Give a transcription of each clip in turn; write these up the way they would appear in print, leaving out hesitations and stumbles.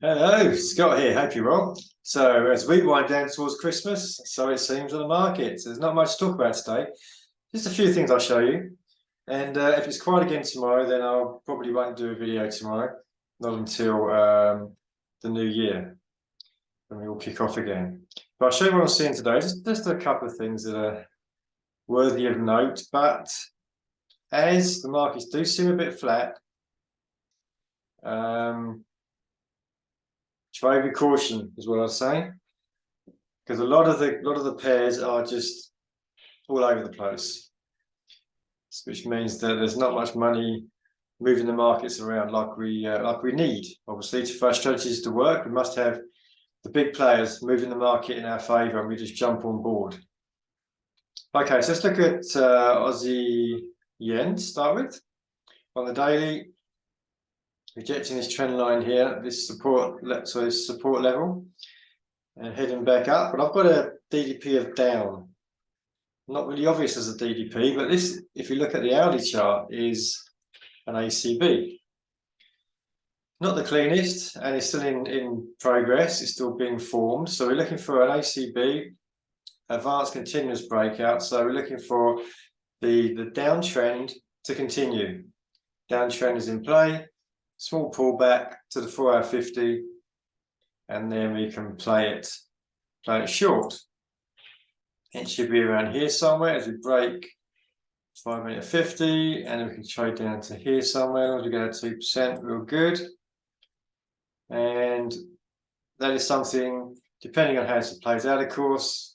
Hello, Scott here. Hope you're well. So, as we wind down towards Christmas, so it seems on the markets. There's not much to talk about today. Just a few things I'll show you. And if it's quiet again tomorrow, then I'll probably won't do a video tomorrow, not until the new year, when we all kick off again. But I'll show you what I'm seeing today. Just a couple of things that are worthy of note. But as the markets do seem a bit flat, trade with caution is what I'd say, because a lot of the pairs are just all over the place, which means that there's not much money moving the markets around like we need. Obviously, for our strategies to work, we must have the big players moving the market in our favour, and we just jump on board. Okay, so let's look at Aussie yen to start with. On the daily, rejecting this trend line here, this support level, and heading back up. But I've got a DDP of down. Not really obvious as a DDP, but this, if you look at the hourly chart, is an ACB. Not the cleanest, and it's still in progress. It's still being formed. So we're looking for an ACB, advanced continuous breakout. So we're looking for the downtrend to continue. Downtrend is in play. Small pullback to the 4-hour 50, and then we can play it short. It should be around here somewhere as we break 5-minute 50, and then we can trade down to here somewhere as we go 2%, real good. And that is something, depending on how it plays out, of course,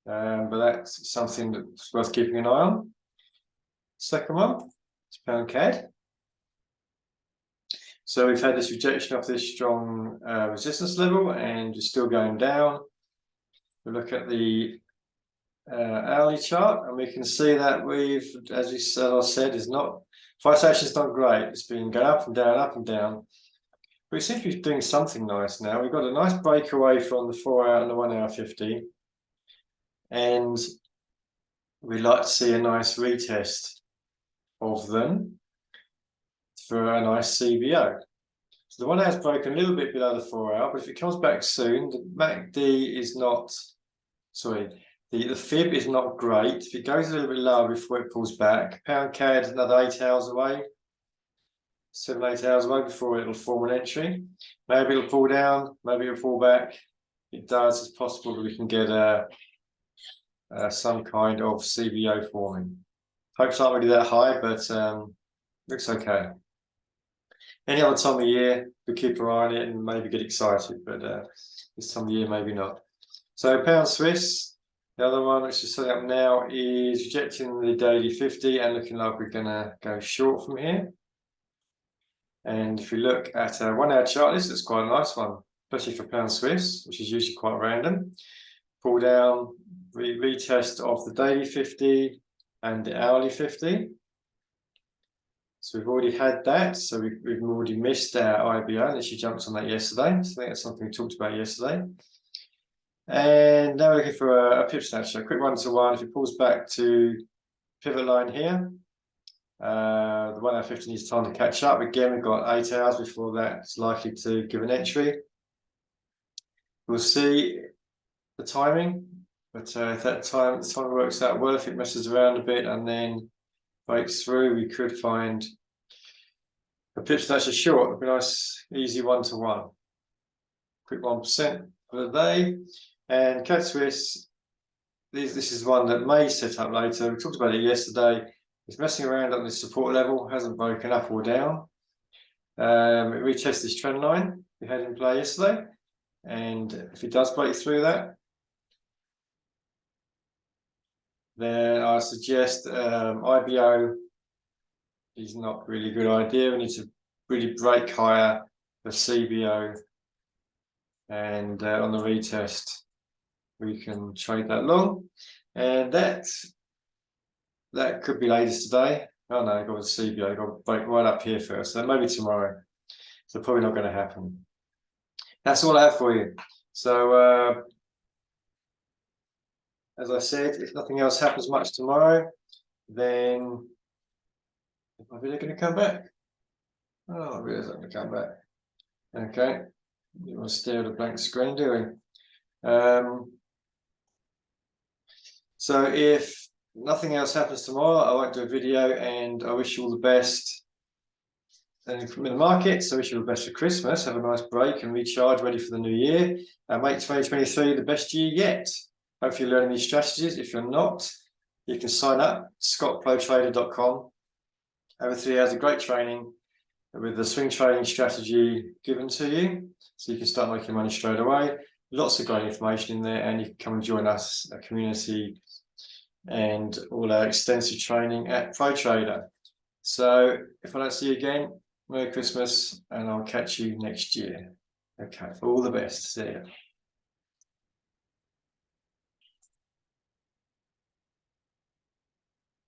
but that's something that's worth keeping an eye on. Second one is pound CAD. So we've had this rejection of this strong resistance level, and it's still going down. We look at the hourly chart, and we can see that we've, as I said, is not, price action is not great. It's been going up and down, up and down. But we seem to be doing something nice now. We've got a nice breakaway from the 4-hour and the 1-hour 50, and we'd like to see a nice retest of them for a nice CBO. So the 1-hour has broken a little bit below the 4-hour, but if it comes back soon, the MACD is not, sorry, the fib is not great. If it goes a little bit lower before it pulls back, pound CAD another 8 hours away, 7-8 hours away before it'll form an entry. Maybe it'll pull down, maybe it'll pull back. If it does, it's possible that we can get some kind of CBO forming. Hopes aren't really that high, but looks okay. Any other time of year, we keep our eye on it and maybe get excited, but this time of year, maybe not. So pound Swiss, the other one which is setting up now, is rejecting the daily 50 and looking like we're going to go short from here. And if we look at a 1-hour chart, this looks quite a nice one, especially for pound Swiss, which is usually quite random. Pull down, retest of the daily 50 and the hourly 50. So we've already had that, so we've already missed our IBO, unless you jumped on that yesterday. So I think that's something we talked about yesterday. And now we're looking for a pip snatcher, a quick 1-to-1. If it pulls back to pivot line here, the 1-hour 50 needs time to catch up. Again, we've got 8 hours before that's likely to give an entry. We'll see the timing, but if the time works out well, if it messes around a bit and then breaks through, we could find a pip snatcher short, a nice easy 1-to-1. Quick 1% for the day. And CAD Swiss, this is one that may set up later. We talked about it yesterday. It's messing around on this support level, hasn't broken up or down. It retests this trend line we had in play yesterday, and if it does break through that, then I suggest IBO is not really a good idea. We need to really break higher for CBO, and on the retest we can trade that long, and that could be latest today. Oh no, I've got the CBO, I've got to break right up here first, so maybe tomorrow. So probably not going to happen. That's all I have for you. So as I said, if nothing else happens much tomorrow, then am I really going to come back? Oh, I realise I'm going to come back. Okay, you want to stare at a blank screen, do we? So if nothing else happens tomorrow, I won't do a video, and I wish you all the best in the market. So I wish you all the best for Christmas. Have a nice break and recharge, ready for the new year. Make 2023 the best year yet. Hopefully you're learning these strategies. If you're not, you can sign up, scottprotrader.com. Over 3 hours of great training with the swing trading strategy given to you, so you can start making money straight away. Lots of great information in there, and you can come and join us, a community, and all our extensive training at ProTrader. So if I don't see you again, Merry Christmas, and I'll catch you next year. Okay, all the best. See you.